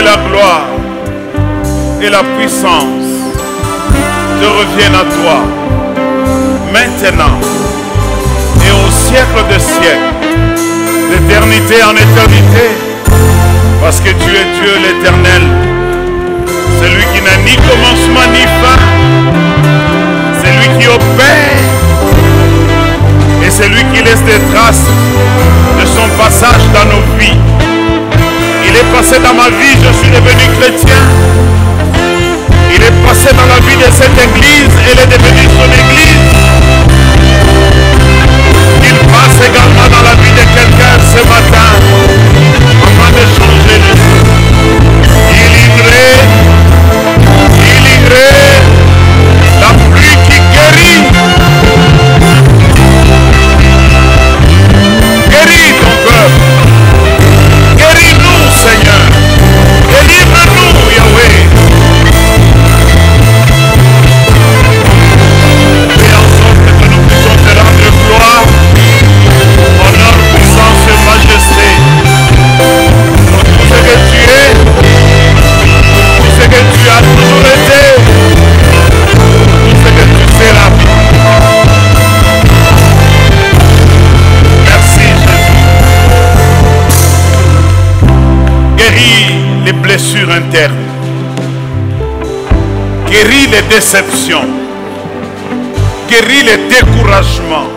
la gloire et la puissance te reviennent à toi, maintenant et au siècle des siècles, d'éternité en éternité, parce que tu es Dieu l'Éternel, celui qui n'a ni commencement ni fin, celui qui opère et celui qui laisse des traces de son passage dans nos vies. Il est passé dans ma vie, je suis devenu chrétien. Il est passé dans la vie de cette église, elle est devenue son église. Il passe également dans la vie de quelqu'un ce matin, afin de changer de vie. Il irait la pluie qui guérit. Guéris ton peuple. Guéris-nous, Seigneur. Délivre-nous, Yahweh. Fais en sorte que nous puissions te rendre gloire, honneur, puissance et majesté. Pour tout ce que tu es, tout ce que tu as toujours été, tout ce que tu seras. Merci, Jésus. Guéris les blessures internes. Guéris les déceptions. Guéris les découragements.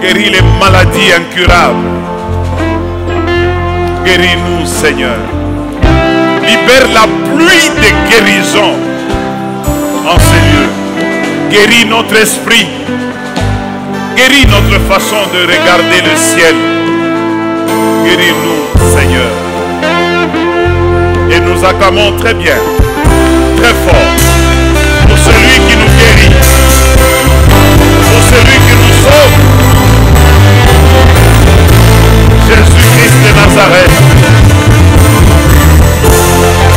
Guéris les maladies incurables. Guéris-nous, Seigneur. Libère la pluie de guérison en ces lieux. Guéris notre esprit. Guéris notre façon de regarder le ciel. Guéris-nous, Seigneur. Et nous acclamons très bien, très fort, pour celui qui nous guérit, pour celui qui nous sauve. Jésus-Christ de Nazareth,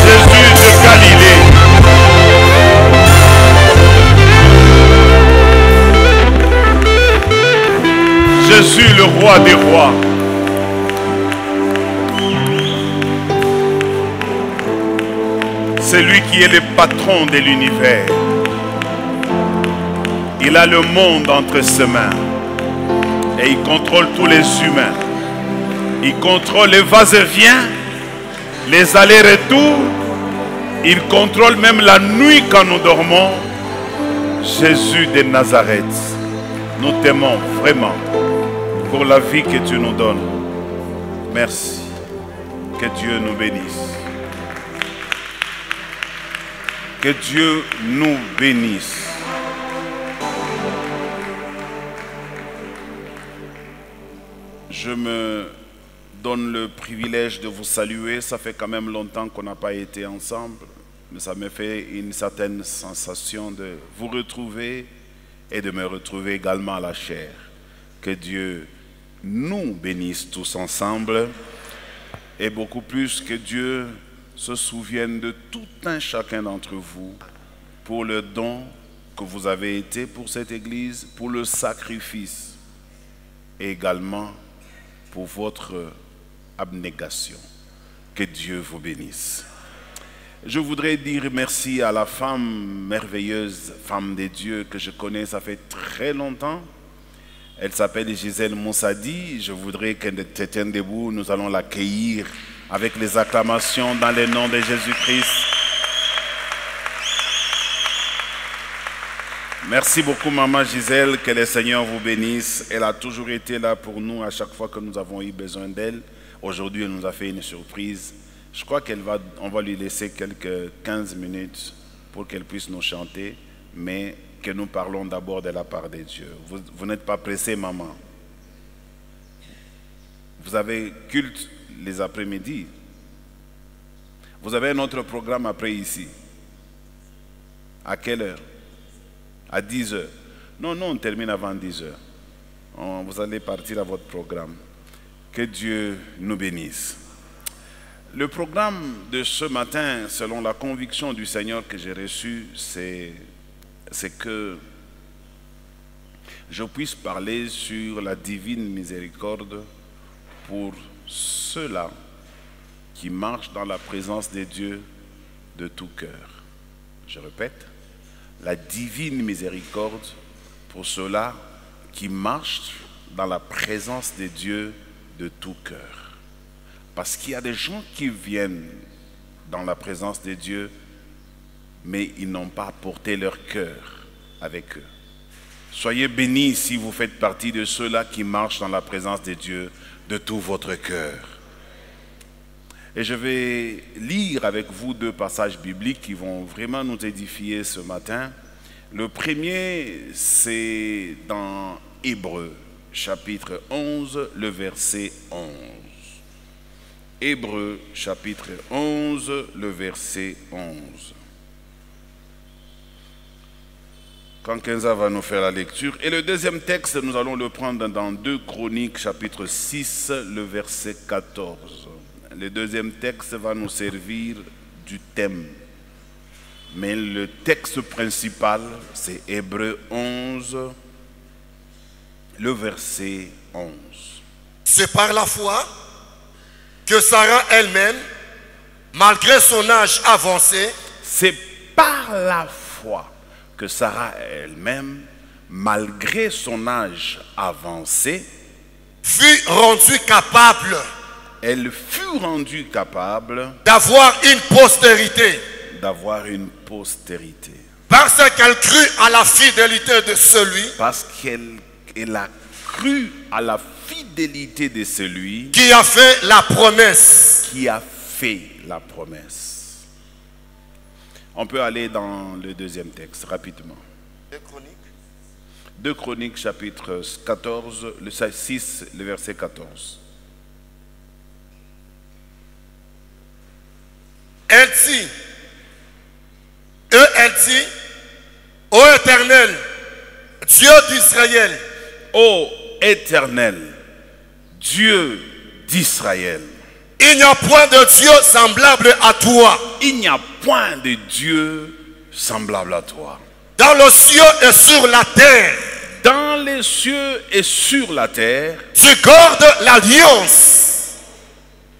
Jésus de Galilée. Jésus le roi des rois. C'est lui qui est le patron de l'univers. Il a le monde entre ses mains. Et il contrôle tous les humains. Il contrôle les va-et-vient, les allers-retours. Il contrôle même la nuit quand nous dormons. Jésus de Nazareth, nous t'aimons vraiment pour la vie que tu nous donnes. Merci. Que Dieu nous bénisse. Que Dieu nous bénisse. Je me donne le privilège de vous saluer. Ça fait quand même longtemps qu'on n'a pas été ensemble, mais ça me fait une certaine sensation de vous retrouver et de me retrouver également à la chair. Que Dieu nous bénisse tous ensemble et beaucoup plus que Dieu se souviennent de tout un chacun d'entre vous pour le don que vous avez été pour cette église, pour le sacrifice et également pour votre abnégation. Que Dieu vous bénisse. Je voudrais dire merci à la femme merveilleuse, femme de Dieu que je connais, ça fait très longtemps. Elle s'appelle Gisèle Moussadi. Je voudrais qu'elle se tienne debout. Nous allons l'accueillir avec les acclamations dans le nom de Jésus-Christ. Merci beaucoup, maman Gisèle. Que le Seigneur vous bénisse. Elle a toujours été là pour nous à chaque fois que nous avons eu besoin d'elle. Aujourd'hui, elle nous a fait une surprise. Je crois qu'on va lui laisser quelques 15 minutes pour qu'elle puisse nous chanter, mais que nous parlons d'abord de la part de Dieu. Vous n'êtes pas pressé, maman. Vous avez culte les après-midi. Vous avez un autre programme après ici. À quelle heure? À 10 heures. Non, on termine avant 10 heures. Vous allez partir à votre programme. Que Dieu nous bénisse. Le programme de ce matin, selon la conviction du Seigneur que j'ai reçue, c'est que je puisse parler sur la divine miséricorde pour ceux-là qui marche dans la présence de Dieu de tout cœur. Je répète, la divine miséricorde pour ceux-là qui marchent dans la présence de Dieu de tout cœur. Parce qu'il y a des gens qui viennent dans la présence de Dieu, mais ils n'ont pas apporté leur cœur avec eux. Soyez bénis si vous faites partie de ceux-là qui marchent dans la présence de Dieu de tout votre cœur. Et je vais lire avec vous 2 passages bibliques qui vont vraiment nous édifier ce matin. Le premier, c'est dans Hébreux, chapitre 11, le verset 11. Hébreux, chapitre 11, le verset 11. Quand Kenza va nous faire la lecture. Et le deuxième texte, nous allons le prendre dans 2 Chroniques, chapitre 6, le verset 14. Le deuxième texte va nous servir du thème. Mais le texte principal, c'est Hébreux 11, le verset 11. C'est par la foi que Sarah elle-même, malgré son âge avancé, c'est par la foi que Sarah elle-même, malgré son âge avancé, fut rendue capable elle fut rendue capable d'avoir une postérité. Parce qu'elle crut à la fidélité de celui parce qu'elle a cru à la fidélité de celui qui a fait la promesse. On peut aller dans le deuxième texte rapidement. 2 Chroniques chapitre 14, le 6, le verset 14. Elle dit, ô Éternel, Dieu d'Israël, ô Éternel, Dieu d'Israël, il n'y a point de Dieu semblable à toi. Il n'y a point de Dieu semblable à toi. Dans les cieux et sur la terre. Dans les cieux et sur la terre. Tu gardes l'alliance.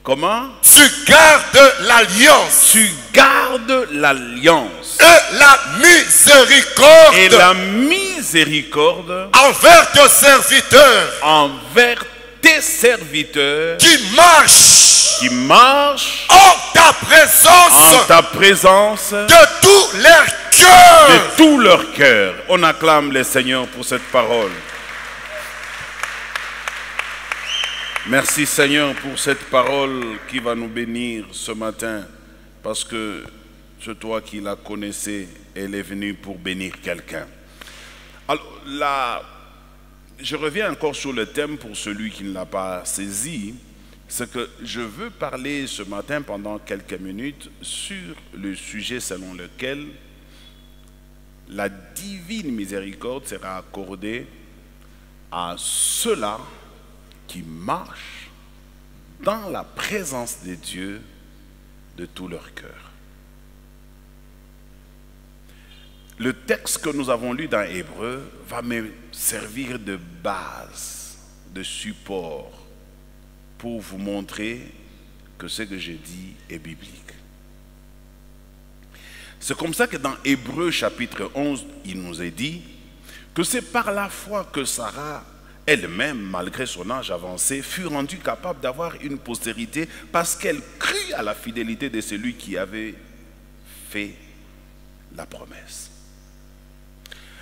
Comment? Tu gardes l'alliance. Tu gardes l'alliance. Et la miséricorde. Et la miséricorde. Envers tes serviteurs. Envers tes serviteurs. Qui marchent. En ta présence. De tout leur cœur. De tout leur cœur. On acclame le Seigneur pour cette parole. Merci Seigneur pour cette parole qui va nous bénir ce matin, parce que c'est toi qui la connaissais, elle est venue pour bénir quelqu'un. Alors là, je reviens encore sur le thème pour celui qui ne l'a pas saisi, c'est que je veux parler ce matin pendant quelques minutes sur le sujet selon lequel la divine miséricorde sera accordée à ceux-là qui marchent dans la présence de Dieu de tout leur cœur. Le texte que nous avons lu dans Hébreux va me servir de base, de support pour vous montrer que ce que je dis est biblique. C'est comme ça que dans Hébreux chapitre 11, il nous est dit que c'est par la foi que Sarah elle-même, malgré son âge avancé, fut rendue capable d'avoir une postérité parce qu'elle crut à la fidélité de celui qui avait fait la promesse.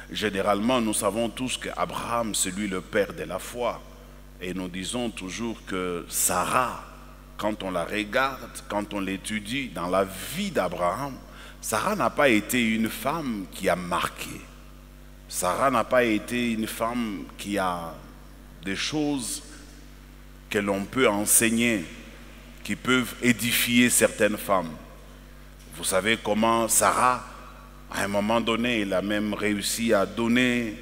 Généralement, nous savons tous qu'Abraham, c'est lui le père de la foi. Et nous disons toujours que Sarah, quand on la regarde, quand on l'étudie dans la vie d'Abraham, Sarah n'a pas été une femme qui a marqué. Sarah n'a pas été une femme qui a des choses que l'on peut enseigner, qui peuvent édifier certaines femmes. Vous savez comment Sarah, à un moment donné, elle a même réussi à donner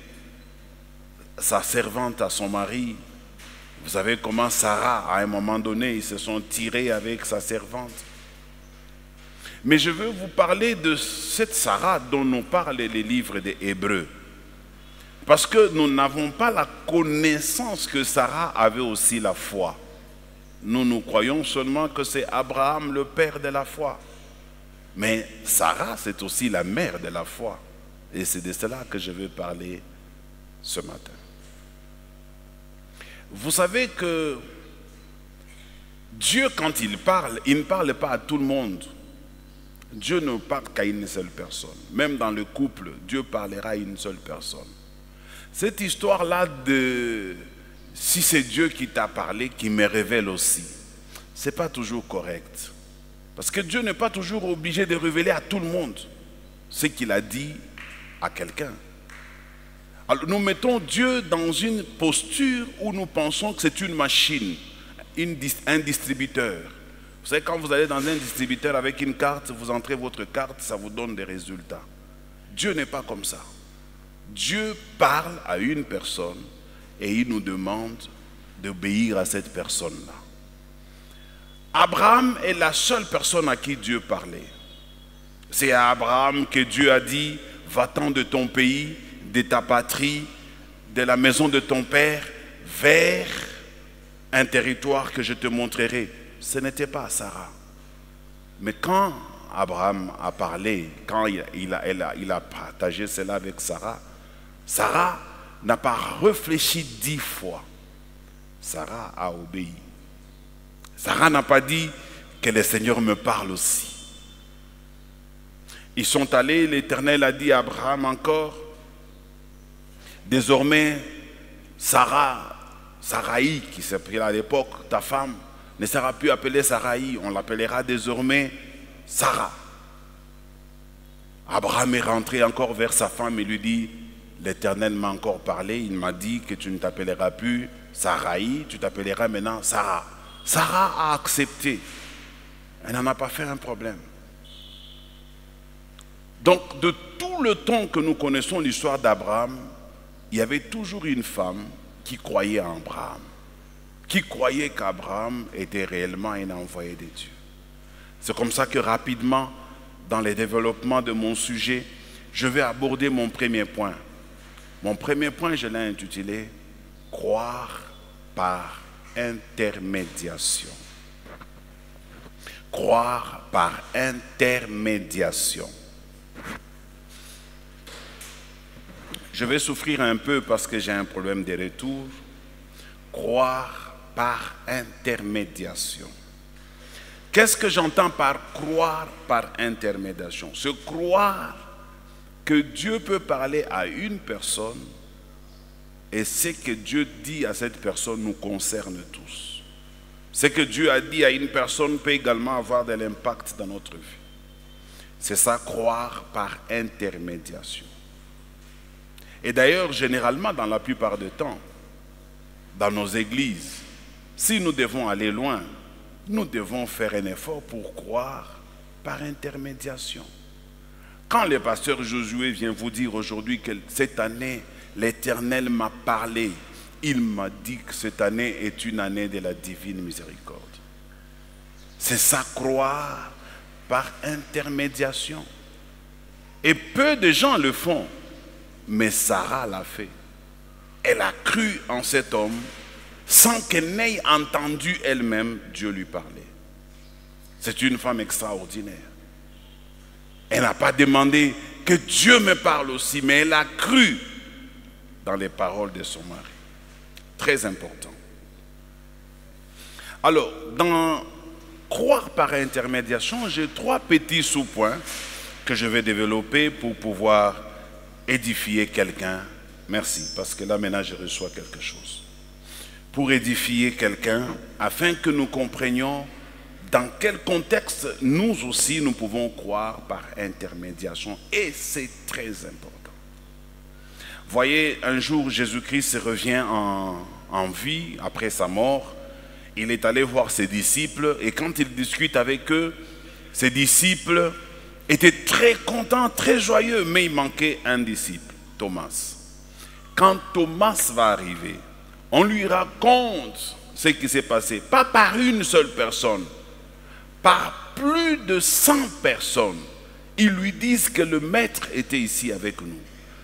sa servante à son mari. Vous savez comment Sarah, à un moment donné, ils se sont tirés avec sa servante. Mais je veux vous parler de cette Sarah dont nous parlent les livres des Hébreux. Parce que nous n'avons pas la connaissance que Sarah avait aussi la foi. nous croyons seulement que c'est Abraham le père de la foi. Mais Sarah, c'est aussi la mère de la foi. Et c'est de cela que je vais parler ce matin. Vous savez que Dieu, quand il ne parle pas à tout le monde. Dieu ne parle qu'à une seule personne. Même dans le couple, Dieu parlera à une seule personne. Cette histoire-là de si c'est Dieu qui t'a parlé, qui me révèle aussi, ce n'est pas toujours correct. Parce que Dieu n'est pas toujours obligé de révéler à tout le monde ce qu'il a dit à quelqu'un. Alors nous mettons Dieu dans une posture où nous pensons que c'est une machine, un distributeur. Vous savez, quand vous allez dans un distributeur avec une carte, vous entrez votre carte, ça vous donne des résultats. Dieu n'est pas comme ça. Dieu parle à une personne et il nous demande d'obéir à cette personne-là. Abraham est la seule personne à qui Dieu parlait. C'est à Abraham que Dieu a dit, va-t'en de ton pays, de ta patrie, de la maison de ton père, vers un territoire que je te montrerai. Ce n'était pas à Sarah. Mais quand Abraham a parlé, quand il a partagé cela avec Sarah, Sarah n'a pas réfléchi 10 fois. Sarah a obéi. Sarah n'a pas dit que le Seigneur me parle aussi. Ils sont allés, l'Éternel a dit à Abraham encore, désormais, Saraï, qui s'appelait à l'époque ta femme, ne sera plus appelée Saraï, on l'appellera désormais Sarah. Abraham est rentré encore vers sa femme et lui dit, l'Éternel m'a encore parlé, il m'a dit que tu ne t'appelleras plus Saraï, tu t'appelleras maintenant Sarah. Sarah a accepté. Elle n'en a pas fait un problème. Donc, de tout le temps que nous connaissons l'histoire d'Abraham, il y avait toujours une femme qui croyait en Abraham, qui croyait qu'Abraham était réellement un envoyé de Dieu. C'est comme ça que rapidement, dans le développement de mon sujet, je vais aborder mon premier point. Mon premier point, je l'ai intitulé « Croire par intermédiation ». Croire par intermédiation. Je vais souffrir un peu parce que j'ai un problème de retour. Croire par intermédiation. Qu'est-ce que j'entends par croire par intermédiation? C'est croire que Dieu peut parler à une personne et ce que Dieu dit à cette personne nous concerne tous. Ce que Dieu a dit à une personne peut également avoir de l'impact dans notre vie. C'est ça, croire par intermédiation. Et d'ailleurs, généralement, dans la plupart du temps, dans nos églises, si nous devons aller loin, nous devons faire un effort pour croire par intermédiation. Quand le pasteur Josué vient vous dire aujourd'hui que cette année, l'Éternel m'a parlé, il m'a dit que cette année est une année de la divine miséricorde. C'est ça, croire par intermédiation. Et peu de gens le font, mais Sarah l'a fait. Elle a cru en cet homme sans qu'elle n'ait entendu elle-même Dieu lui parler. C'est une femme extraordinaire. Elle n'a pas demandé que Dieu me parle aussi, mais elle a cru dans les paroles de son mari. Très important. Alors, dans croire par intermédiation, j'ai 3 petits sous-points que je vais développer pour pouvoir édifier quelqu'un. Merci, parce que là maintenant je reçois quelque chose. Pour édifier quelqu'un, afin que nous comprenions dans quel contexte nous aussi nous pouvons croire par intermédiation. Et c'est très important. Voyez, un jour Jésus-Christ revient en vie après sa mort. Il est allé voir ses disciples et quand il discute avec eux, ses disciples étaient très contents, très joyeux, mais il manquait un disciple, Thomas. Quand Thomas va arriver, on lui raconte ce qui s'est passé, pas par une seule personne, par plus de 100 personnes. Ils lui disent que le maître était ici avec nous.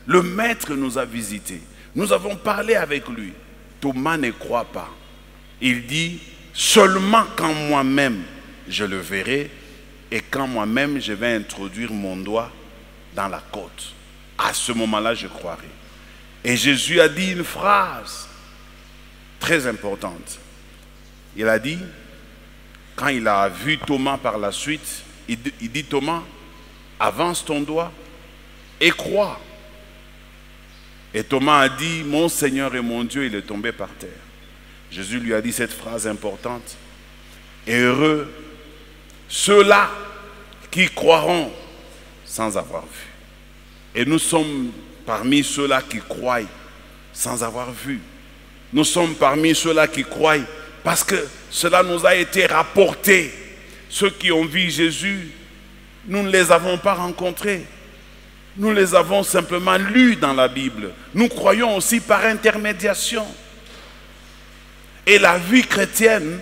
Le maître nous a visités. Nous avons parlé avec lui. Thomas ne croit pas. Il dit, seulement quand moi-même je le verrai et quand moi-même je vais introduire mon doigt dans la côte. À ce moment-là, je croirai. Et Jésus a dit une phrase très importante. Il a dit, quand il a vu Thomas par la suite, il dit, Thomas, avance ton doigt et crois. Et Thomas a dit, mon Seigneur et mon Dieu, il est tombé par terre. Jésus lui a dit cette phrase importante. Heureux ceux-là qui croiront sans avoir vu. Et nous sommes parmi ceux-là qui croient sans avoir vu. Nous sommes parmi ceux-là qui croient parce que cela nous a été rapporté. Ceux qui ont vu Jésus, nous ne les avons pas rencontrés. Nous les avons simplement lus dans la Bible. Nous croyons aussi par intermédiation. Et la vie chrétienne,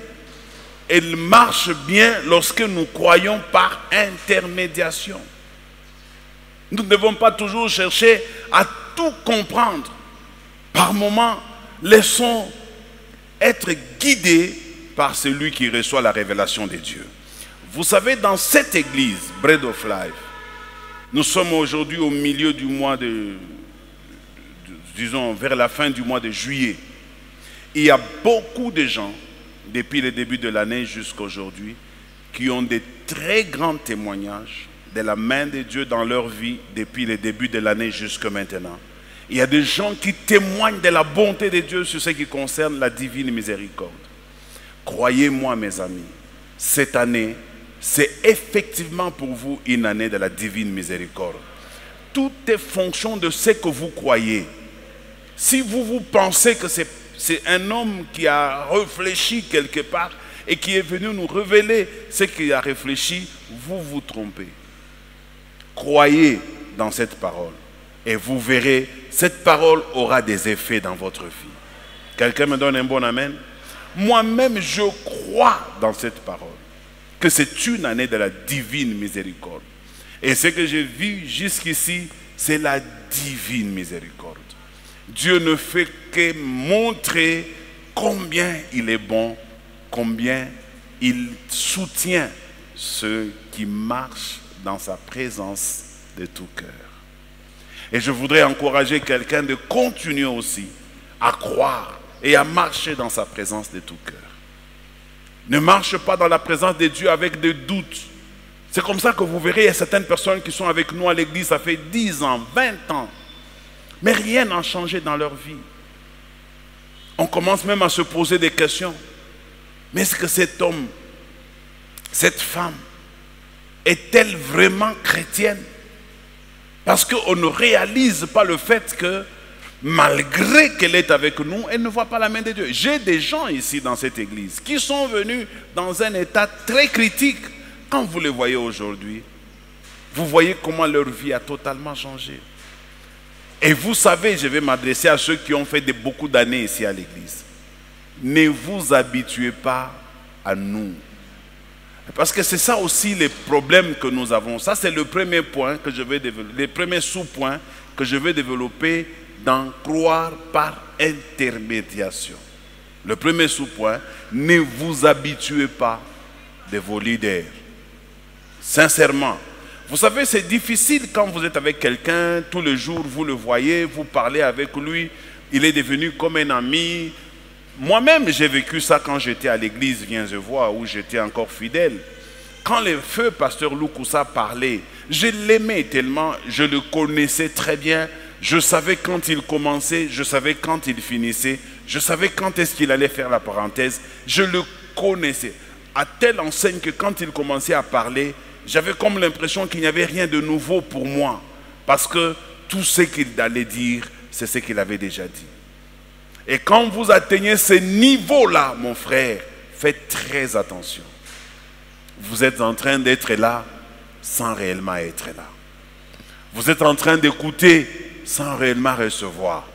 elle marche bien lorsque nous croyons par intermédiation. Nous ne devons pas toujours chercher à tout comprendre. Par moments, laissons être guidés par celui qui reçoit la révélation de Dieu. Vous savez, dans cette église, Bread of Life, nous sommes aujourd'hui au milieu du mois disons vers la fin du mois de juillet. Il y a beaucoup de gens, depuis le début de l'année jusqu'à aujourd'hui, qui ont des très grands témoignages de la main de Dieu dans leur vie depuis le début de l'année jusqu'à maintenant. Il y a des gens qui témoignent de la bonté de Dieu sur ce qui concerne la divine miséricorde. Croyez-moi, mes amis, cette année, c'est effectivement pour vous une année de la divine miséricorde. Tout est fonction de ce que vous croyez. Si vous pensez que c'est un homme qui a réfléchi quelque part et qui est venu nous révéler ce qu'il a réfléchi, vous vous trompez. Croyez dans cette parole et vous verrez, cette parole aura des effets dans votre vie. Quelqu'un me donne un bon amen? Moi-même, je crois dans cette parole, que c'est une année de la divine miséricorde. Et ce que j'ai vu jusqu'ici, c'est la divine miséricorde. Dieu ne fait que montrer combien il est bon, combien il soutient ceux qui marchent dans sa présence de tout cœur. Et je voudrais encourager quelqu'un de continuer aussi à croire et à marcher dans sa présence de tout cœur. Ne marche pas dans la présence de Dieu avec des doutes. C'est comme ça que vous verrez, il y a certaines personnes qui sont avec nous à l'église, ça fait 10 ans, 20 ans. Mais rien n'a changé dans leur vie. On commence même à se poser des questions. Mais est-ce que cet homme, cette femme, est-elle vraiment chrétienne? Parce qu'on ne réalise pas le fait que malgré qu'elle est avec nous, elle ne voit pas la main de Dieu. J'ai des gens ici dans cette église qui sont venus dans un état très critique. Quand vous les voyez aujourd'hui, vous voyez comment leur vie a totalement changé. Et vous savez, je vais m'adresser à ceux qui ont fait beaucoup d'années ici à l'église. Ne vous habituez pas à nous. Parce que c'est ça aussi les problèmes que nous avons. Ça, c'est le premier point que je vais développer, les premiers sous-points que je vais développer dans croire par intermédiation. Le premier sous-point, ne vous habituez pas de vos leaders. Sincèrement. Vous savez, c'est difficile quand vous êtes avec quelqu'un, tous les jours, vous le voyez, vous parlez avec lui, il est devenu comme un ami. Moi-même, j'ai vécu ça quand j'étais à l'église Viens et Vois, où j'étais encore fidèle. Quand le feu pasteur Loukoussa parlait, je l'aimais tellement, je le connaissais très bien. Je savais quand il commençait, je savais quand il finissait, je savais quand est-ce qu'il allait faire la parenthèse. Je le connaissais. À telle enseigne que quand il commençait à parler, j'avais comme l'impression qu'il n'y avait rien de nouveau pour moi. Parce que tout ce qu'il allait dire, c'est ce qu'il avait déjà dit. Et quand vous atteignez ce niveau-là, mon frère, faites très attention. Vous êtes en train d'être là sans réellement être là. Vous êtes en train d'écouter sans réellement recevoir.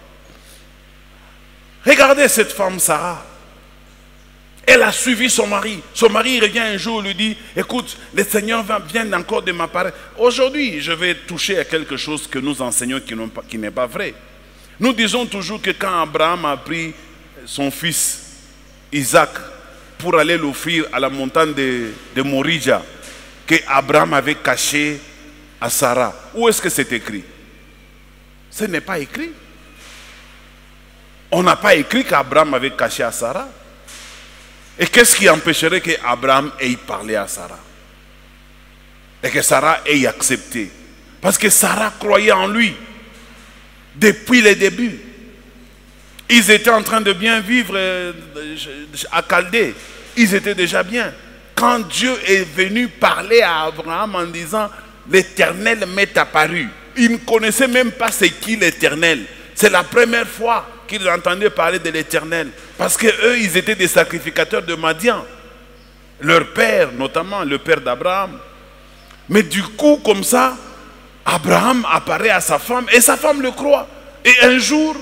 Regardez cette femme Sarah. Elle a suivi son mari. Son mari revient un jour et lui dit, écoute, le Seigneur vient encore de m'apparaître. Aujourd'hui, je vais toucher à quelque chose que nous enseignons qui n'est pas vrai. Nous disons toujours que quand Abraham a pris son fils Isaac pour aller l'offrir à la montagne de Morija que Abraham avait caché à Sarah. Où est-ce que c'est écrit? Ce n'est pas écrit. On n'a pas écrit qu'Abraham avait caché à Sarah. Et qu'est-ce qui empêcherait qu'Abraham ait parlé à Sarah? Et que Sarah ait accepté? Parce que Sarah croyait en lui depuis les débuts. Ils étaient en train de bien vivre à Chaldée. Ils étaient déjà bien. Quand Dieu est venu parler à Abraham en disant « L'Éternel m'est apparu », il ne connaissait même pas c'est qui l'Éternel. C'est la première fois qu'ils entendaient parler de l'Éternel. Parce qu'eux, ils étaient des sacrificateurs de Madian. Leur père, notamment le père d'Abraham. Mais du coup, comme ça, Abraham apparaît à sa femme et sa femme le croit. Et un jour,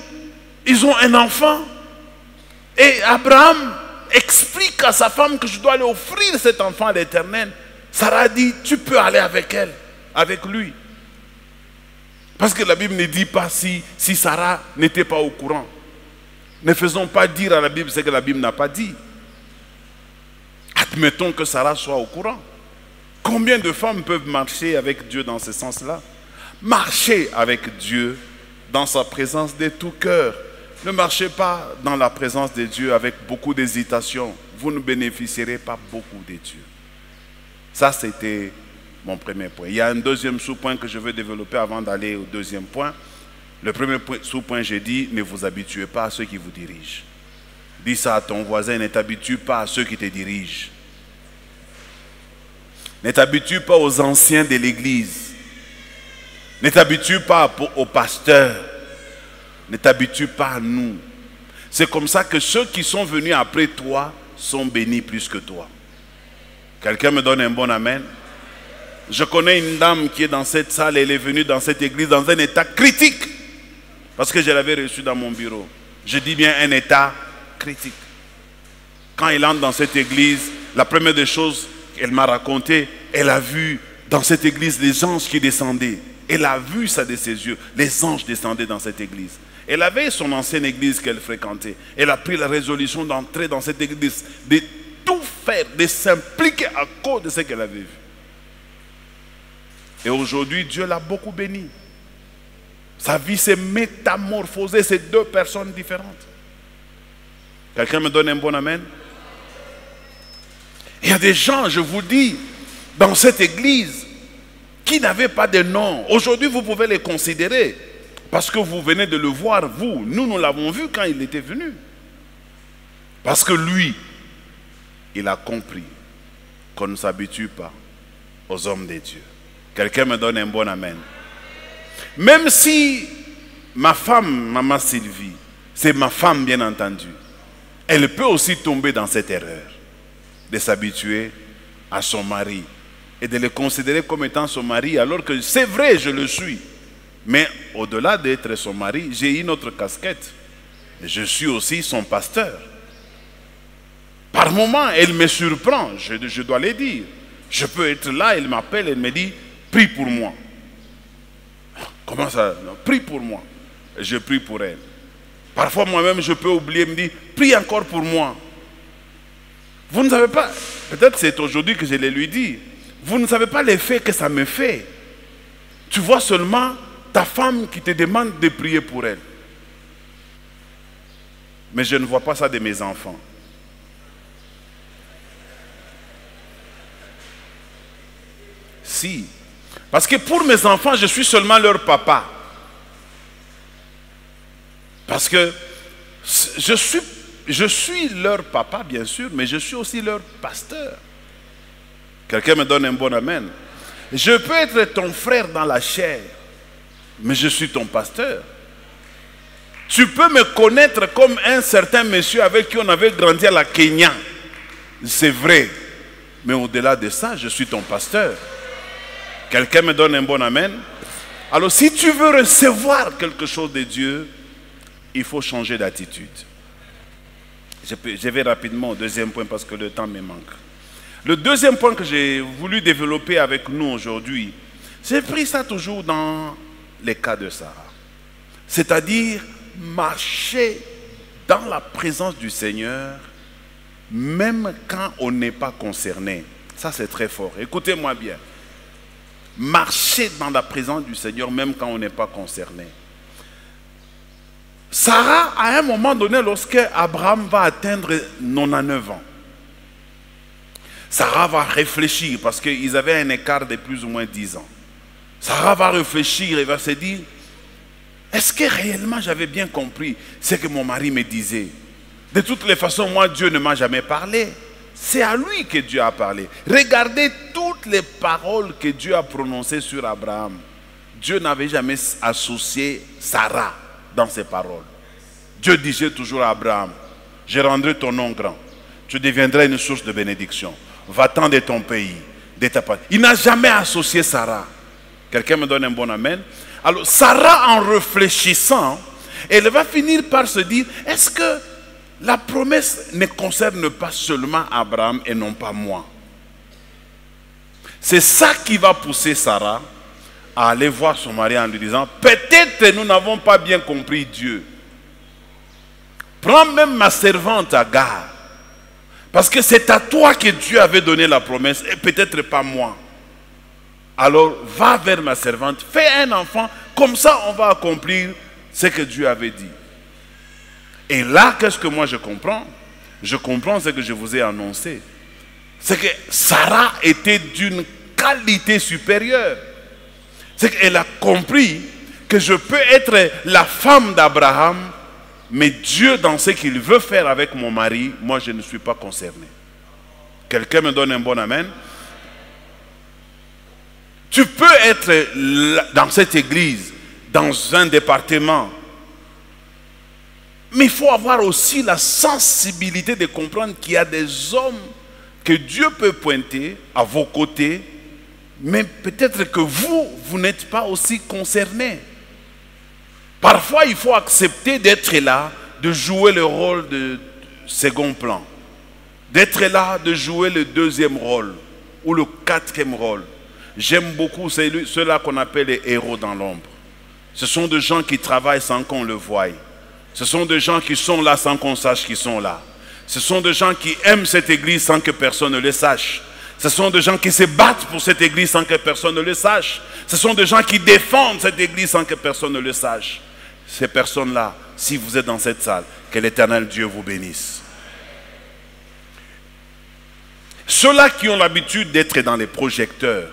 ils ont un enfant. Et Abraham explique à sa femme que je dois lui offrir cet enfant à l'Éternel. Sarah dit, tu peux aller avec elle, avec lui. Parce que la Bible ne dit pas si Sarah n'était pas au courant. Ne faisons pas dire à la Bible ce que la Bible n'a pas dit. Admettons que Sarah soit au courant. Combien de femmes peuvent marcher avec Dieu dans ce sens-là? Marchez avec Dieu dans sa présence de tout cœur. Ne marchez pas dans la présence de Dieu avec beaucoup d'hésitation. Vous ne bénéficierez pas beaucoup de Dieu. Ça, c'était mon premier point. Il y a un deuxième sous-point que je veux développer avant d'aller au deuxième point. Le premier sous-point, j'ai dit, ne vous habituez pas à ceux qui vous dirigent. Dis ça à ton voisin, ne t'habitue pas à ceux qui te dirigent. Ne t'habitue pas aux anciens de l'église. Ne t'habitue pas aux pasteurs. Ne t'habitue pas à nous. C'est comme ça que ceux qui sont venus après toi sont bénis plus que toi. Quelqu'un me donne un bon amen? Je connais une dame qui est dans cette salle, elle est venue dans cette église dans un état critique. Parce que je l'avais reçue dans mon bureau. Je dis bien un état critique. Quand elle entre dans cette église, la première des choses qu'elle m'a raconté, elle a vu dans cette église les anges qui descendaient. Elle a vu ça de ses yeux. Les anges descendaient dans cette église. Elle avait son ancienne église qu'elle fréquentait. Elle a pris la résolution d'entrer dans cette église, de tout faire, de s'impliquer à cause de ce qu'elle avait vu. Et aujourd'hui, Dieu l'a beaucoup bénie. Sa vie s'est métamorphosée, c'est deux personnes différentes. Quelqu'un me donne un bon amen? Il y a des gens, je vous dis, dans cette église, qui n'avaient pas de nom. Aujourd'hui, vous pouvez les considérer. Parce que vous venez de le voir, vous. Nous l'avons vu quand il était venu. Parce que lui, il a compris qu'on ne s'habitue pas aux hommes de Dieu. Quelqu'un me donne un bon amen. Même si ma femme, maman Sylvie, c'est ma femme bien entendu, elle peut aussi tomber dans cette erreur de s'habituer à son mari et de le considérer comme étant son mari alors que c'est vrai, je le suis. Mais au-delà d'être son mari, j'ai une autre casquette. Je suis aussi son pasteur. Par moments, elle me surprend, je dois le dire. Je peux être là, elle m'appelle, elle me dit, prie pour moi. Comment ça? Non, prie pour moi. Je prie pour elle. Parfois moi-même, je peux oublier, me dire, prie encore pour moi. Vous ne savez pas, peut-être c'est aujourd'hui que je le lui dis, vous ne savez pas l'effet que ça me fait. Tu vois seulement ta femme qui te demande de prier pour elle. Mais je ne vois pas ça de mes enfants. Si. Parce que pour mes enfants, je suis seulement leur papa. Parce que je suis leur papa, bien sûr, mais je suis aussi leur pasteur. Quelqu'un me donne un bon amen. Je peux être ton frère dans la chair, mais je suis ton pasteur. Tu peux me connaître comme un certain monsieur avec qui on avait grandi à la Kenya. C'est vrai. Mais au-delà de ça, je suis ton pasteur. Quelqu'un me donne un bon amen. Alors si tu veux recevoir quelque chose de Dieu, il faut changer d'attitude. Je vais rapidement au deuxième point parce que le temps me manque. Le deuxième point que j'ai voulu développer avec nous aujourd'hui, j'ai pris ça toujours dans les cas de Sarah. C'est-à-dire marcher dans la présence du Seigneur même quand on n'est pas concerné. Ça, c'est très fort. Écoutez-moi bien. Marcher dans la présence du Seigneur, même quand on n'est pas concerné. Sarah, à un moment donné, lorsque Abraham va atteindre 99 ans, Sarah va réfléchir, parce qu'ils avaient un écart de plus ou moins 10 ans. Sarah va réfléchir et va se dire, est-ce que réellement j'avais bien compris ce que mon mari me disait? De toutes les façons, moi, Dieu ne m'a jamais parlé. C'est à lui que Dieu a parlé. Regardez toutes les paroles que Dieu a prononcées sur Abraham. Dieu n'avait jamais associé Sarah dans ses paroles. Dieu disait toujours à Abraham, je rendrai ton nom grand. Tu deviendras une source de bénédiction. Va-t'en de ton pays, de ta patrie. Il n'a jamais associé Sarah. Quelqu'un me donne un bon amen? Alors, Sarah, en réfléchissant, elle va finir par se dire, est-ce que la promesse ne concerne pas seulement Abraham et non pas moi? C'est ça qui va pousser Sarah à aller voir son mari en lui disant, peut-être nous n'avons pas bien compris Dieu. Prends même ma servante Agar, parce que c'est à toi que Dieu avait donné la promesse et peut-être pas moi. Alors va vers ma servante, fais un enfant, comme ça on va accomplir ce que Dieu avait dit. Et là, qu'est-ce que moi je comprends? Je comprends ce que je vous ai annoncé. C'est que Sarah était d'une qualité supérieure. C'est qu'elle a compris que je peux être la femme d'Abraham, mais Dieu, dans ce qu'il veut faire avec mon mari, moi je ne suis pas concerné. Quelqu'un me donne un bon amen? Tu peux être dans cette église, dans un département, mais il faut avoir aussi la sensibilité de comprendre qu'il y a des hommes que Dieu peut pointer à vos côtés, mais peut-être que vous n'êtes pas aussi concernés. Parfois, il faut accepter d'être là, de jouer le rôle de second plan, d'être là, de jouer le deuxième rôle ou le quatrième rôle. J'aime beaucoup ceux-là qu'on appelle les héros dans l'ombre. Ce sont des gens qui travaillent sans qu'on le voie. Ce sont des gens qui sont là sans qu'on sache qu'ils sont là. Ce sont des gens qui aiment cette église sans que personne ne le sache. Ce sont des gens qui se battent pour cette église sans que personne ne le sache. Ce sont des gens qui défendent cette église sans que personne ne le sache. Ces personnes-là, si vous êtes dans cette salle, que l'Éternel Dieu vous bénisse. Ceux-là qui ont l'habitude d'être dans les projecteurs,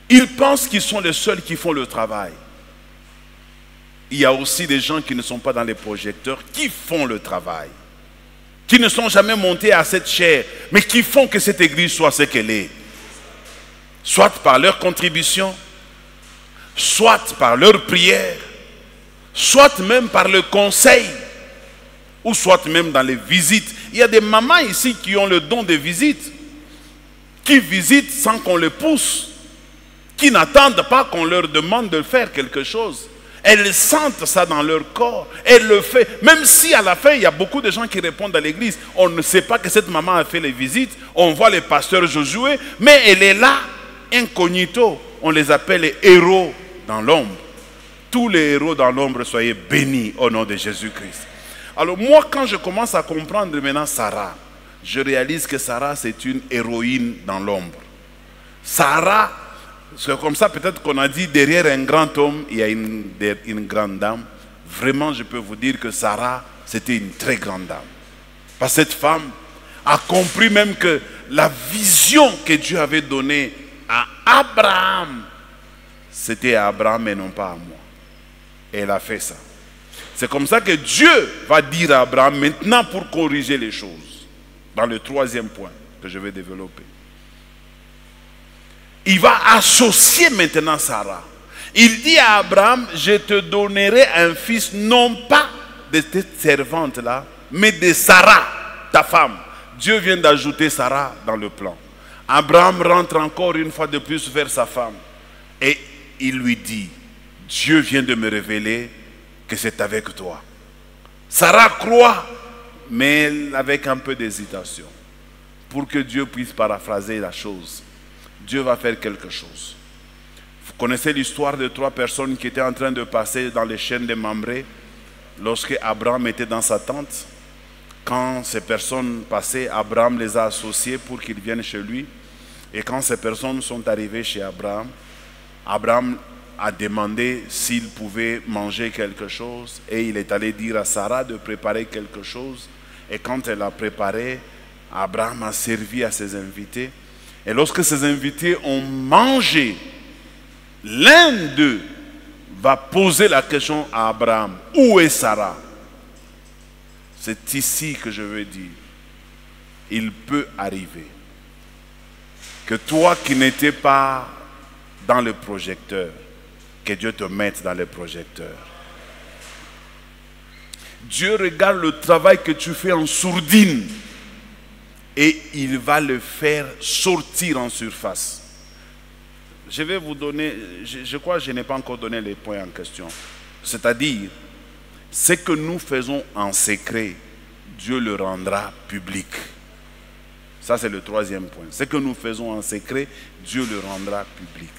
ils pensent qu'ils sont les seuls qui font le travail. Il y a aussi des gens qui ne sont pas dans les projecteurs, qui font le travail, qui ne sont jamais montés à cette chair, mais qui font que cette église soit ce qu'elle est. Soit par leur contribution, soit par leur prière, soit même par le conseil, ou soit même dans les visites. Il y a des mamans ici qui ont le don de visite, qui visitent sans qu'on les pousse, qui n'attendent pas qu'on leur demande de faire quelque chose. Elles sentent ça dans leur corps, elles le font. Même si à la fin, il y a beaucoup de gens qui répondent à l'église, on ne sait pas que cette maman a fait les visites, on voit le pasteur Josué, mais elle est là, incognito. On les appelle les héros dans l'ombre. Tous les héros dans l'ombre, soyez bénis au nom de Jésus-Christ. Alors moi, quand je commence à comprendre maintenant Sarah, je réalise que Sarah, c'est une héroïne dans l'ombre. Sarah, c'est comme ça peut-être qu'on a dit derrière un grand homme, il y a une grande dame. Vraiment, je peux vous dire que Sarah, c'était une très grande dame. Parce que cette femme a compris même que la vision que Dieu avait donnée à Abraham, c'était à Abraham et non pas à moi. Et elle a fait ça. C'est comme ça que Dieu va dire à Abraham maintenant pour corriger les choses. Dans le troisième point que je vais développer. Il va associer maintenant Sarah. Il dit à Abraham, je te donnerai un fils, non pas de cette servante-là, mais de Sarah, ta femme. Dieu vient d'ajouter Sarah dans le plan. Abraham rentre encore une fois de plus vers sa femme. Et il lui dit, Dieu vient de me révéler que c'est avec toi. Sarah croit, mais avec un peu d'hésitation. Pour que Dieu puisse paraphraser la chose. Dieu va faire quelque chose. Vous connaissez l'histoire de 3 personnes qui étaient en train de passer dans les chaînes de Mamré lorsque Abraham était dans sa tente. Quand ces personnes passaient, Abraham les a associés pour qu'ils viennent chez lui. Et quand ces personnes sont arrivées chez Abraham, Abraham a demandé s'il pouvait manger quelque chose. Et il est allé dire à Sarah de préparer quelque chose. Et quand elle a préparé, Abraham a servi à ses invités. Et lorsque ses invités ont mangé, l'un d'eux va poser la question à Abraham. Où est Sarah? C'est ici que je veux dire. Il peut arriver que toi qui n'étais pas dans le projecteur, que Dieu te mette dans le projecteur. Dieu regarde le travail que tu fais en sourdine et il va le faire sortir en surface. Je vais vous donner, je crois que je n'ai pas encore donné les points en question. C'est-à-dire, ce que nous faisons en secret, Dieu le rendra public. Ça, c'est le troisième point. Ce que nous faisons en secret, Dieu le rendra public.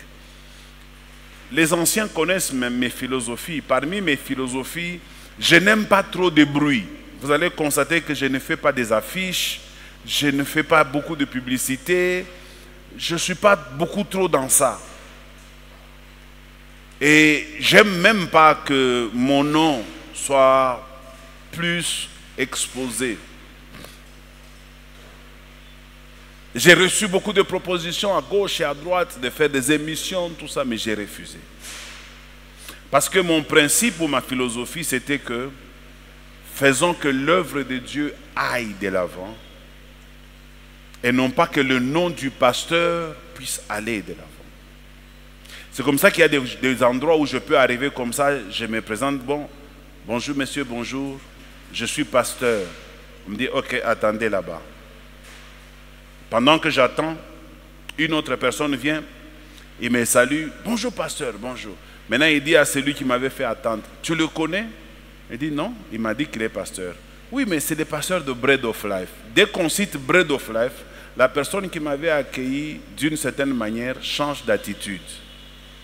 Les anciens connaissent même mes philosophies. Parmi mes philosophies, je n'aime pas trop de bruit. Vous allez constater que je ne fais pas des affiches, je ne fais pas beaucoup de publicité, je ne suis pas beaucoup trop dans ça. Et j'aime même pas que mon nom soit plus exposé. J'ai reçu beaucoup de propositions à gauche et à droite de faire des émissions, tout ça, mais j'ai refusé. Parce que mon principe ou ma philosophie, c'était que faisons que l'œuvre de Dieu aille de l'avant et non pas que le nom du pasteur puisse aller de l'avant. C'est comme ça qu'il y a des endroits où je peux arriver comme ça, je me présente, bon, bonjour monsieur, bonjour, je suis pasteur. On me dit, ok, attendez là-bas. Pendant que j'attends, une autre personne vient, il me salue, bonjour pasteur, bonjour. Maintenant il dit à celui qui m'avait fait attendre, tu le connais? Il dit non, il m'a dit qu'il est pasteur. Oui, mais c'est le pasteur de Bread of Life. Dès qu'on cite Bread of Life, la personne qui m'avait accueilli d'une certaine manière change d'attitude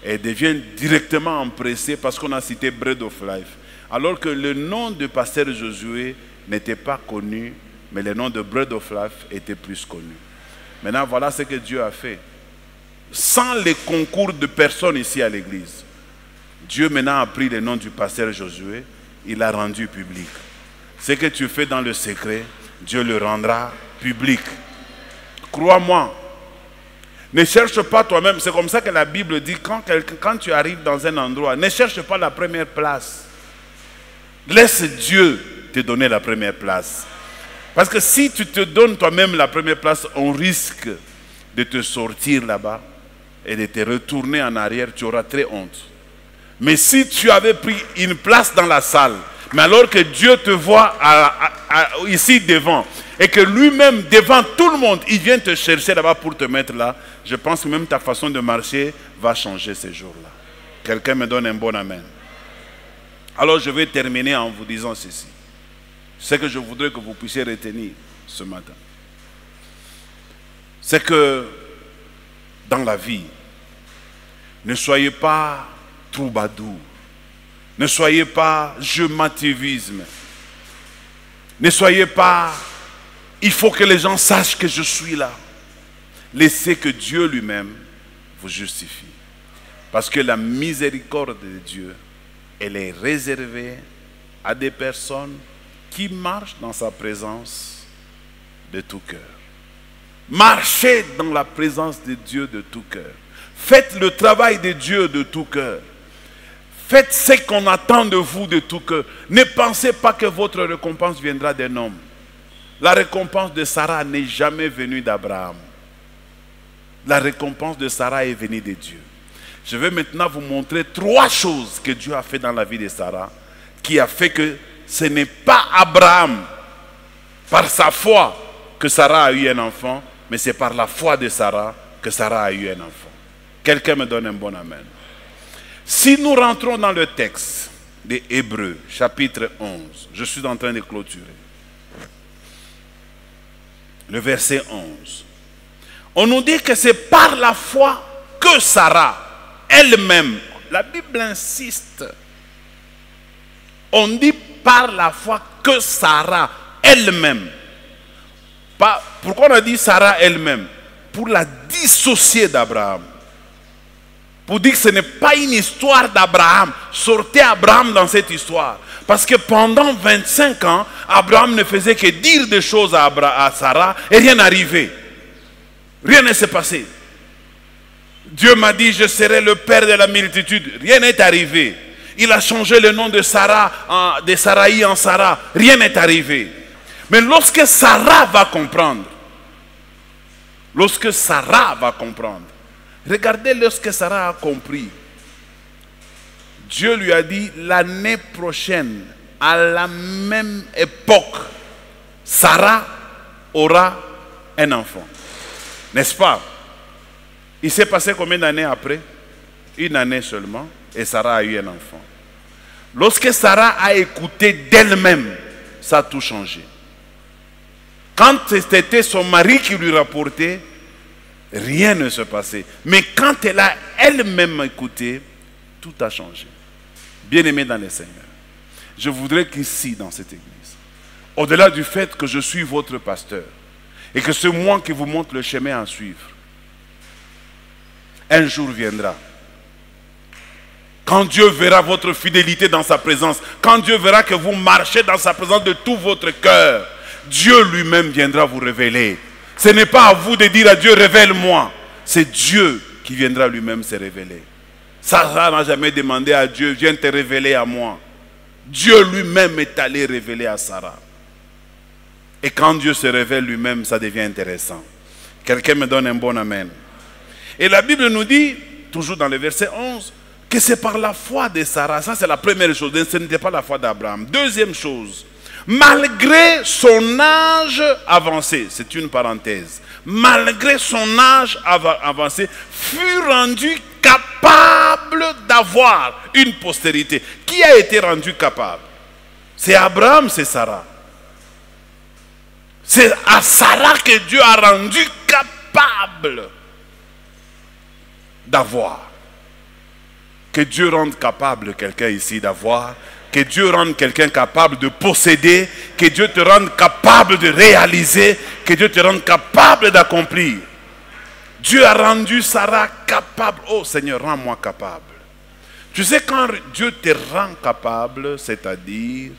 et devient directement empressée parce qu'on a cité Bread of Life. Alors que le nom de pasteur Josué n'était pas connu, mais le nom de Bread of Life était plus connu. Maintenant, voilà ce que Dieu a fait. Sans les concours de personnes ici à l'église, Dieu maintenant a pris le nom du pasteur Josué, il l'a rendu public. Ce que tu fais dans le secret, Dieu le rendra public. Crois-moi. Ne cherche pas toi-même. C'est comme ça que la Bible dit, quand tu arrives dans un endroit, ne cherche pas la première place. Laisse Dieu te donner la première place. Parce que si tu te donnes toi-même la première place, on risque de te sortir là-bas et de te retourner en arrière, tu auras très honte. Mais si tu avais pris une place dans la salle, mais alors que Dieu te voit ici devant, et que lui-même, devant tout le monde, il vient te chercher là-bas pour te mettre là, je pense que même ta façon de marcher va changer ces jours-là. Quelqu'un me donne un bon amen. Alors je vais terminer en vous disant ceci. Ce que je voudrais que vous puissiez retenir ce matin, c'est que dans la vie, ne soyez pas troubadour, ne soyez pas je m'activisme, ne soyez pas il faut que les gens sachent que je suis là. Laissez que Dieu lui-même vous justifie. Parce que la miséricorde de Dieu, elle est réservée à des personnes qui marchent dans sa présence de tout cœur. Marchez dans la présence de Dieu de tout cœur. Faites le travail de Dieu de tout cœur. Faites ce qu'on attend de vous de tout cœur. Ne pensez pas que votre récompense viendra d'un homme. La récompense de Sarah n'est jamais venue d'Abraham. La récompense de Sarah est venue de Dieu. Je vais maintenant vous montrer 3 choses que Dieu a fait dans la vie de Sarah, qui a fait que ce n'est pas Abraham, par sa foi, que Sarah a eu un enfant, mais c'est par la foi de Sarah que Sarah a eu un enfant. Quelqu'un me donne un bon amen. Si nous rentrons dans le texte des Hébreux, chapitre 11, je suis en train de clôturer. Le verset 11. On nous dit que c'est par la foi que Sarah, elle-même, la Bible insiste. On dit par la foi que Sarah, elle-même. Pourquoi on a dit Sarah elle-même? Pour la dissocier d'Abraham. Pour dire que ce n'est pas une histoire d'Abraham. Sortez Abraham dans cette histoire. Parce que pendant 25 ans, Abraham ne faisait que dire des choses à Sarah et rien n'arrivait. Rien ne s'est passé. Dieu m'a dit, je serai le père de la multitude. Rien n'est arrivé. Il a changé le nom de Sarah, de Saraï en Sarah. Rien n'est arrivé. Mais lorsque Sarah va comprendre, regardez lorsque Sarah a compris, Dieu lui a dit, l'année prochaine, à la même époque, Sarah aura un enfant. N'est-ce pas? Il s'est passé combien d'années après? Une année seulement, et Sarah a eu un enfant. Lorsque Sarah a écouté d'elle-même, ça a tout changé. Quand c'était son mari qui lui rapportait, rien ne se passait. Mais quand elle a elle-même écouté, tout a changé. Bien-aimés dans le Seigneur, je voudrais qu'ici, dans cette église, au-delà du fait que je suis votre pasteur, et que c'est moi qui vous montre le chemin à suivre, un jour viendra, quand Dieu verra votre fidélité dans sa présence, quand Dieu verra que vous marchez dans sa présence de tout votre cœur, Dieu lui-même viendra vous révéler. Ce n'est pas à vous de dire à Dieu, révèle-moi. C'est Dieu qui viendra lui-même se révéler. Sarah n'a jamais demandé à Dieu, viens te révéler à moi. Dieu lui-même est allé révéler à Sarah. Et quand Dieu se révèle lui-même, ça devient intéressant. Quelqu'un me donne un bon amen. Et la Bible nous dit, toujours dans le verset 11, que c'est par la foi de Sarah. Ça, c'est la première chose. Ce n'était pas la foi d'Abraham. Deuxième chose, malgré son âge avancé, c'est une parenthèse, malgré son âge avancé, fut rendu capable d'avoir une postérité. Qui a été rendu capable? C'est Abraham, c'est Sarah. C'est à Sarah que Dieu a rendu capable d'avoir. Que Dieu rende capable quelqu'un ici d'avoir. Que Dieu rende quelqu'un capable de posséder. Que Dieu te rende capable de réaliser. Que Dieu te rende capable d'accomplir. Dieu a rendu Sarah capable. Oh Seigneur, rends-moi capable. Tu sais, quand Dieu te rend capable, c'est-à-dire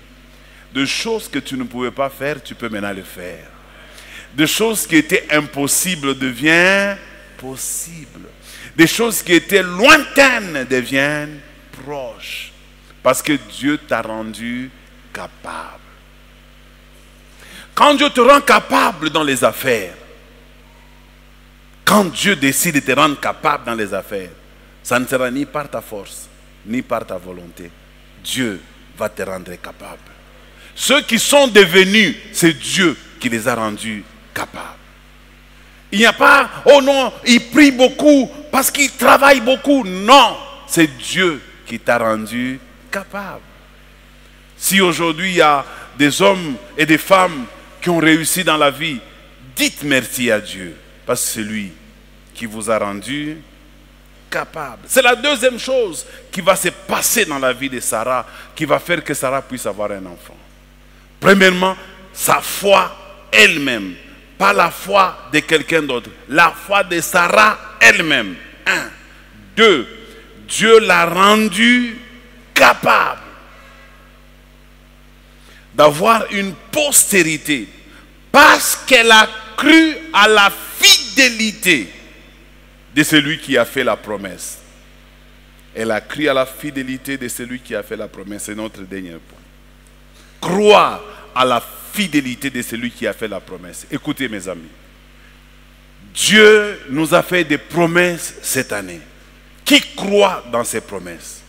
de choses que tu ne pouvais pas faire, tu peux maintenant le faire. De choses qui étaient impossibles deviennent possibles. Des choses qui étaient lointaines deviennent proches. Parce que Dieu t'a rendu capable. Quand Dieu te rend capable dans les affaires, quand Dieu décide de te rendre capable dans les affaires, ça ne sera ni par ta force, ni par ta volonté. Dieu va te rendre capable. Ceux qui sont devenus, c'est Dieu qui les a rendus capables. Il n'y a pas, oh non, il prie beaucoup parce qu'il travaille beaucoup. Non, c'est Dieu qui t'a rendu capable. Si aujourd'hui il y a des hommes et des femmes qui ont réussi dans la vie, dites merci à Dieu parce que c'est lui qui vous a rendu capable. C'est la deuxième chose qui va se passer dans la vie de Sarah, qui va faire que Sarah puisse avoir un enfant. Premièrement, sa foi elle-même, pas la foi de quelqu'un d'autre, la foi de Sarah elle-même. 1. 2. Dieu l'a rendue capable d'avoir une postérité parce qu'elle a cru à la fidélité de celui qui a fait la promesse. Elle a cru à la fidélité de celui qui a fait la promesse. C'est notre dernier point. Croire à la fidélité de celui qui a fait la promesse. Écoutez mes amis, Dieu nous a fait des promesses cette année. Qui croit dans ces promesses?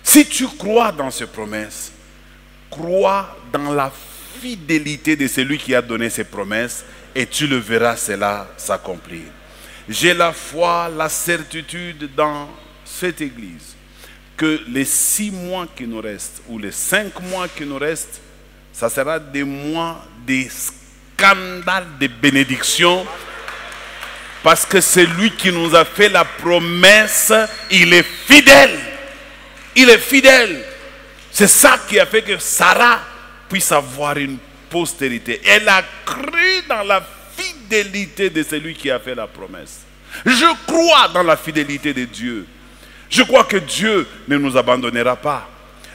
Si tu crois dans ces promesses, crois dans la fidélité de celui qui a donné ces promesses et tu le verras cela s'accomplir. J'ai la foi, la certitude dans cette église que les 6 mois qui nous restent ou les 5 mois qui nous restent, ça sera des mois de scandale, de bénédiction, parce que c'est lui qui nous a fait la promesse, il est fidèle. Il est fidèle. C'est ça qui a fait que Sarah puisse avoir une postérité. Elle a cru dans la fidélité de celui qui a fait la promesse. Je crois dans la fidélité de Dieu. Je crois que Dieu ne nous abandonnera pas.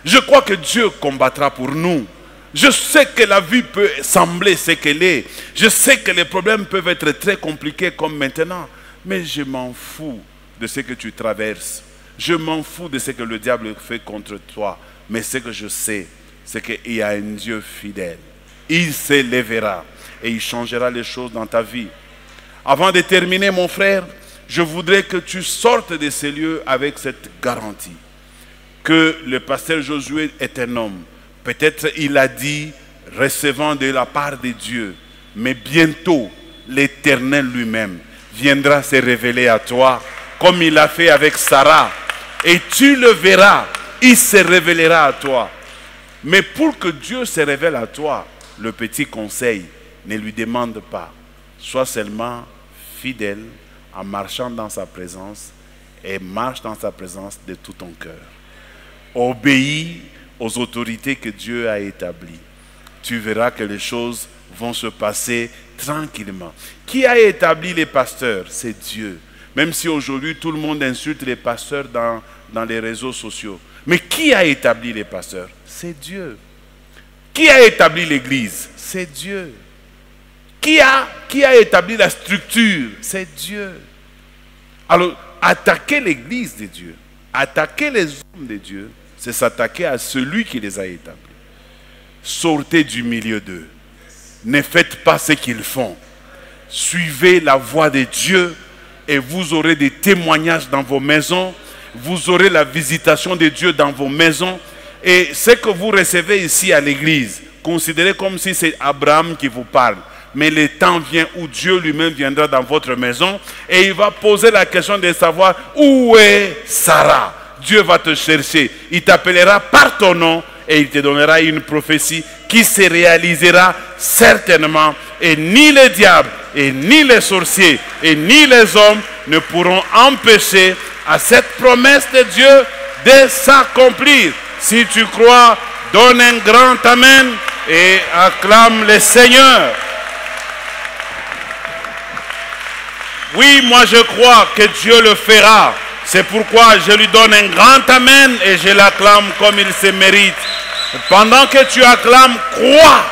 Je crois que Dieu combattra pour nous. Je sais que la vie peut sembler ce qu'elle est. Je sais que les problèmes peuvent être très compliqués comme maintenant. Mais je m'en fous de ce que tu traverses. Je m'en fous de ce que le diable fait contre toi. Mais ce que je sais, c'est qu'il y a un Dieu fidèle. Il s'élèvera et il changera les choses dans ta vie. Avant de terminer, mon frère, je voudrais que tu sortes de ces lieux avec cette garantie. Que le pasteur Josué est un homme. Peut-être il a dit, recevant de la part de Dieu. Mais bientôt, l'Éternel lui-même viendra se révéler à toi, comme il l'a fait avec Sarah. Et tu le verras, il se révélera à toi. Mais pour que Dieu se révèle à toi, le petit conseil, ne lui demande pas. Sois seulement fidèle en marchant dans sa présence et marche dans sa présence de tout ton cœur. Obéis aux autorités que Dieu a établies. Tu verras que les choses vont se passer tranquillement. Qui a établi les pasteurs? C'est Dieu. Même si aujourd'hui tout le monde insulte les pasteurs dans les réseaux sociaux. Mais qui a établi les pasteurs? C'est Dieu. Qui a établi l'église? C'est Dieu. Qui a établi la structure? C'est Dieu. Alors, attaquer l'église de Dieu, attaquer les hommes de Dieu, c'est s'attaquer à celui qui les a établis. Sortez du milieu d'eux. Ne faites pas ce qu'ils font. Suivez la voie de Dieu et vous aurez des témoignages dans vos maisons. Vous aurez la visitation de Dieu dans vos maisons. Et ce que vous recevez ici à l'église, considérez comme si c'est Abraham qui vous parle. Mais le temps vient où Dieu lui-même viendra dans votre maison et il va poser la question de savoir où est Sarah. Dieu va te chercher. Il t'appellera par ton nom et il te donnera une prophétie qui se réalisera certainement. Et ni le diable, et ni les sorciers, et ni les hommes ne pourront empêcher à cette promesse de Dieu de s'accomplir. Si tu crois, donne un grand amen et acclame le Seigneur. Oui, moi je crois que Dieu le fera. C'est pourquoi je lui donne un grand amen et je l'acclame comme il se mérite. Pendant que tu acclames, crois.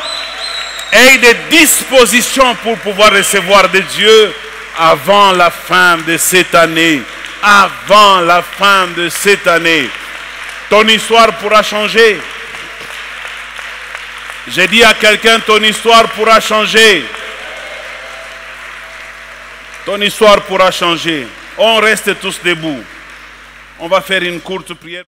Aie des dispositions pour pouvoir recevoir de Dieu avant la fin de cette année. Avant la fin de cette année. Ton histoire pourra changer. J'ai dit à quelqu'un, ton histoire pourra changer. Ton histoire pourra changer. On reste tous debout. On va faire une courte prière.